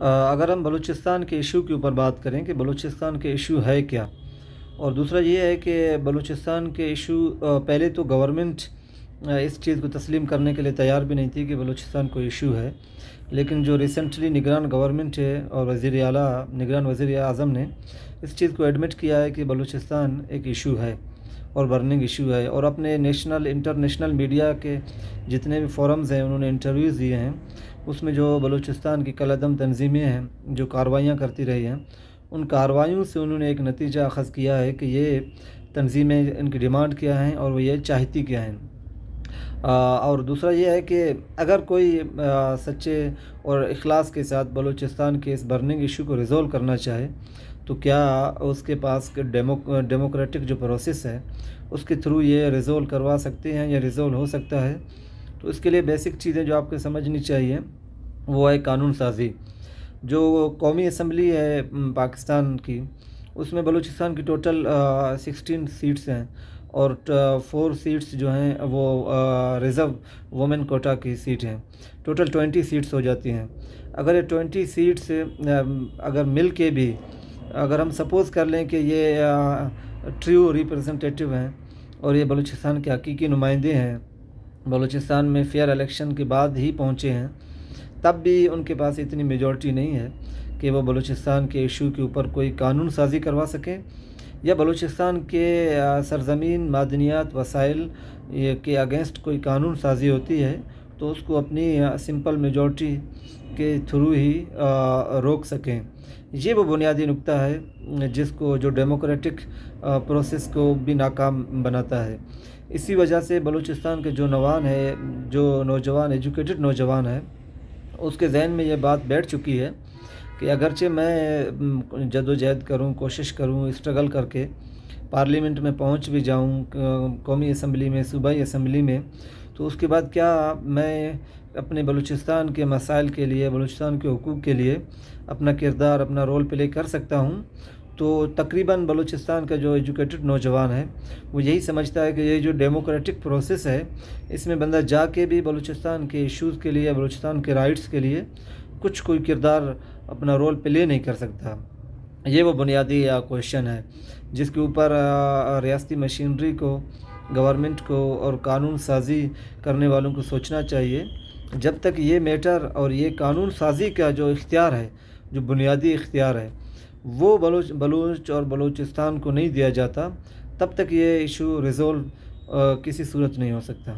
اگر ہم بلوچستان کے ایشو کے اوپر بات کریں کہ بلوچستان کے ایشو ہے کیا، اور دوسرا یہ ہے کہ بلوچستان کے ایشو پہلے تو گورنمنٹ اس چیز کو تسلیم کرنے کے لیے تیار بھی نہیں تھی کہ بلوچستان کو ایشو ہے، لیکن جو ریسنٹلی نگران گورنمنٹ ہے اور وزیر اعلیٰ نگران وزیر اعظم نے اس چیز کو ایڈمٹ کیا ہے کہ بلوچستان ایک ایشو ہے اور برننگ ایشو ہے، اور اپنے نیشنل انٹرنیشنل میڈیا کے جتنے بھی فورمز ہیں انہوں نے انٹرویوز دیے ہیں، اس میں جو بلوچستان کی کالعدم تنظیمیں ہیں جو کارروائیاں کرتی رہی ہیں، ان کارروائیوں سے انہوں نے ایک نتیجہ اخذ کیا ہے کہ یہ تنظیمیں ان کی ڈیمانڈ کیا ہیں اور وہ یہ چاہتی کیا ہیں۔ اور دوسرا یہ ہے کہ اگر کوئی سچے اور اخلاص کے ساتھ بلوچستان کے اس برننگ ایشو کو ریزولو کرنا چاہے تو کیا اس کے پاس ڈیموکریٹک جو پروسیس ہے اس کے تھرو یہ ریزولو کروا سکتے ہیں یا ریزولو ہو سکتا ہے۔ تو اس کے لیے بیسک چیزیں جو آپ کو سمجھنی چاہیے وہ ہے قانون سازی۔ جو قومی اسمبلی ہے پاکستان کی، اس میں بلوچستان کی ٹوٹل 16 سیٹس ہیں، اور 4 سیٹس جو ہیں وہ ریزرو وومن کوٹا کی سیٹ ہیں، ٹوٹل 20 سیٹس ہو جاتی ہیں۔ اگر یہ 20 سیٹس اگر مل کے بھی اگر ہم سپوز کر لیں کہ یہ ٹریو ریپرزنٹیٹیو ہیں اور یہ بلوچستان کے حقیقی نمائندے ہیں، بلوچستان میں فیئر الیکشن کے بعد ہی پہنچے ہیں، تب بھی ان کے پاس اتنی میجورٹی نہیں ہے کہ وہ بلوچستان کے ایشو کے اوپر کوئی قانون سازی کروا سکیں، یا بلوچستان کے سرزمین معدنیات وسائل کے اگینسٹ کوئی قانون سازی ہوتی ہے تو اس کو اپنی سمپل میجورٹی کے تھرو ہی روک سکیں۔ یہ وہ بنیادی نکتہ ہے جس کو جو ڈیموکریٹک پروسیس کو بھی ناکام بناتا ہے۔ اسی وجہ سے بلوچستان کے جو نوجوان ایجوکیٹڈ نوجوان ہے اس کے ذہن میں یہ بات بیٹھ چکی ہے کہ اگرچہ میں جد و جہد کروں، کوشش کروں، اسٹرگل کر کے پارلیمنٹ میں پہنچ بھی جاؤں، قومی اسمبلی میں، صوبائی اسمبلی میں، تو اس کے بعد کیا میں اپنے بلوچستان کے مسائل کے لیے، بلوچستان کے حقوق کے لیے اپنا کردار، اپنا رول پلے کر سکتا ہوں؟ تو تقریباً بلوچستان کا جو ایجوکیٹڈ نوجوان ہے وہ یہی سمجھتا ہے کہ یہ جو ڈیموکریٹک پروسیس ہے اس میں بندہ جا کے بھی بلوچستان کے ایشوز کے لیے، بلوچستان کے رائٹس کے لیے کوئی کردار، اپنا رول پلے نہیں کر سکتا۔ یہ وہ بنیادی کویشچن ہے جس کے اوپر ریاستی مشینری کو، گورنمنٹ کو اور قانون سازی کرنے والوں کو سوچنا چاہیے۔ جب تک یہ میٹر اور یہ قانون سازی کا جو اختیار ہے، جو بنیادی اختیار ہے، وہ بلوچ اور بلوچستان کو نہیں دیا جاتا، تب تک یہ ایشو ریزولو کسی صورت نہیں ہو سکتا۔